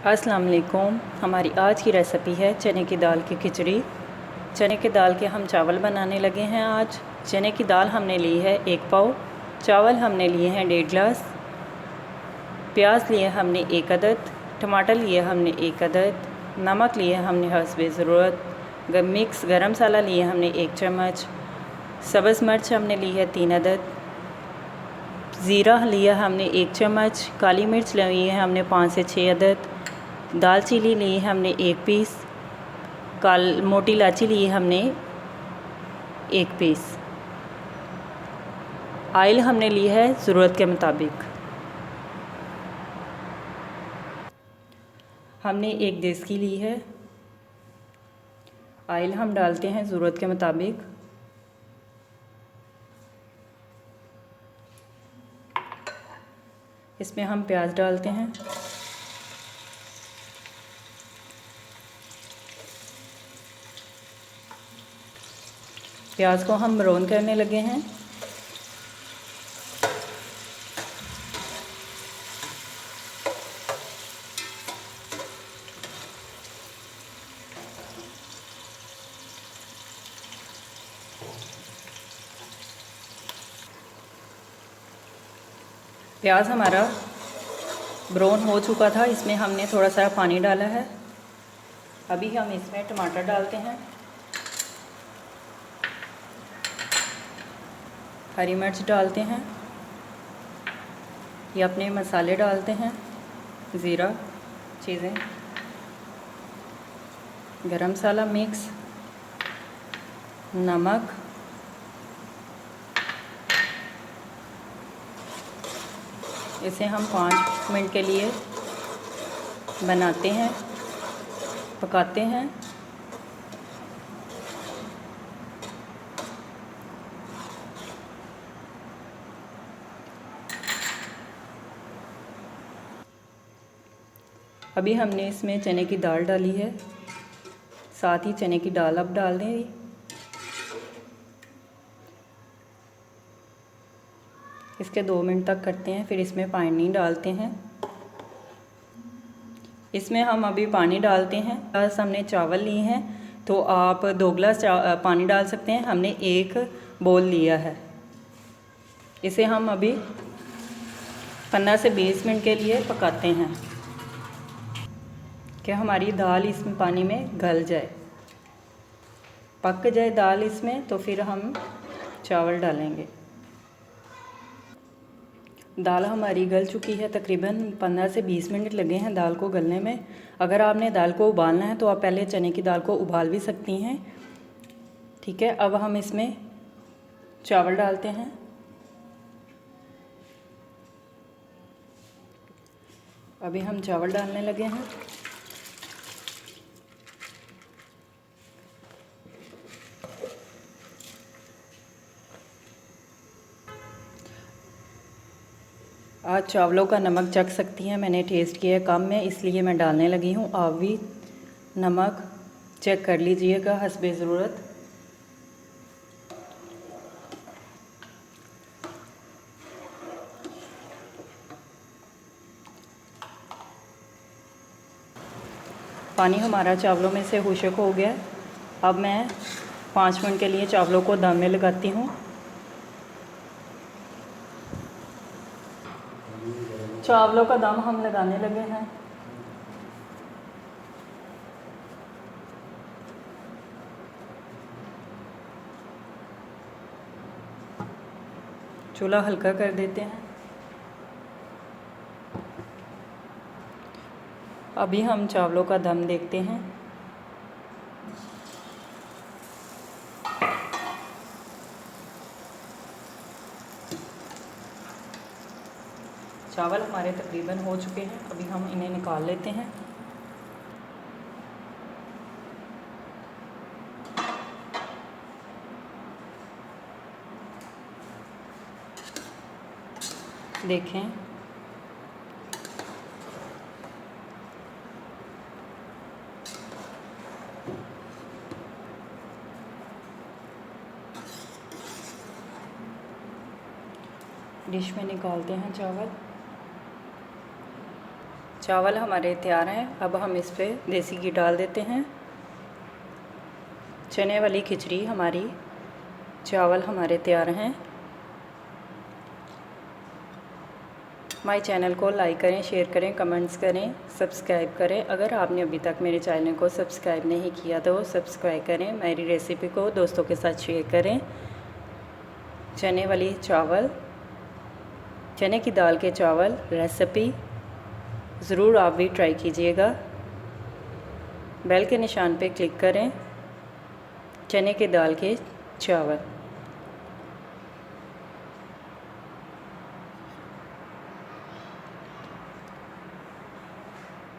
अस्सलाम वालेकुम। हमारी आज की रेसिपी है चने की दाल की खिचड़ी। चने की दाल के हम चावल बनाने लगे हैं आज। चने की दाल हमने ली है 1 पाव, चावल हमने लिए हैं 1.5 गिलास, प्याज लिए हमने 1 अदद, टमाटर लिए हमने 1 अदद, नमक लिए हमने हस्बे ज़रूरत, मिक्स गरम मसाला लिए हमने 1 चम्मच, सब्ज़ मिर्च हमने ली है 3 अदद, ज़ीरा लिया हमने 1 चम्मच, काली मिर्च ली है हमने 5 से 6 अदद, दालचीनी ली है हमने 1 पीस, मोटी इलायची ली है हमने 1 पीस, आयल हमने ली है ज़रूरत के मुताबिक। हमने 1 देसी ली है। आयल हम डालते हैं ज़रूरत के मुताबिक। इसमें हम प्याज डालते हैं। प्याज को हम ब्राउन करने लगे हैं। प्याज हमारा ब्राउन हो चुका था। इसमें हमने थोड़ा सा पानी डाला है। अभी हम इसमें टमाटर डालते हैं, हरी मिर्च डालते हैं, ये अपने मसाले डालते हैं, ज़ीरा चीज़ें, गरम मसाला मिक्स, नमक, इसे हम 5 मिनट के लिए बनाते हैं, पकाते हैं। अभी हमने इसमें चने की दाल डाली है, साथ ही चने की दाल अब डाल दें। इसके 2 मिनट तक करते हैं, फिर इसमें पानी डालते हैं। इसमें हम अभी पानी डालते हैं। बस हमने चावल लिए हैं तो आप 2 गिलास पानी डाल सकते हैं। हमने 1 बोल लिया है। इसे हम अभी 15 से 20 मिनट के लिए पकाते हैं कि हमारी दाल इसमें पानी में गल जाए, पक जाए दाल इसमें, तो फिर हम चावल डालेंगे। दाल हमारी गल चुकी है। तकरीबन 15 से 20 मिनट लगे हैं दाल को गलने में। अगर आपने दाल को उबालना है तो आप पहले चने की दाल को उबाल भी सकती हैं। ठीक है, अब हम इसमें चावल डालते हैं। अभी हम चावल डालने लगे हैं। आज चावलों का नमक चख सकती हैं, मैंने टेस्ट किया कम में, इसलिए मैं डालने लगी हूँ। आप भी नमक चेक कर लीजिएगा हस्बे ज़रूरत। पानी हमारा चावलों में से खुश्क हो गया। अब मैं 5 मिनट के लिए चावलों को दम में लगाती हूँ। चावलों का दम हम लगाने लगे हैं। चूल्हा हल्का कर देते हैं। अभी हम चावलों का दम देखते हैं। चावल हमारे तकरीबन हो चुके हैं। अभी हम इन्हें निकाल लेते हैं। देखें, डिश में निकालते हैं चावल। चावल हमारे तैयार हैं। अब हम इस पे देसी घी डाल देते हैं। चने वाली खिचड़ी हमारी, चावल हमारे तैयार हैं। हमारे चैनल को लाइक करें, शेयर करें, कमेंट्स करें, सब्सक्राइब करें। अगर आपने अभी तक मेरे चैनल को सब्सक्राइब नहीं किया तो सब्सक्राइब करें। मेरी रेसिपी को दोस्तों के साथ शेयर करें। चने वाली चावल, चने की दाल के चावल रेसिपी ज़रूर आप भी ट्राई कीजिएगा। बेल के निशान पे क्लिक करें। चने की दाल के चावल।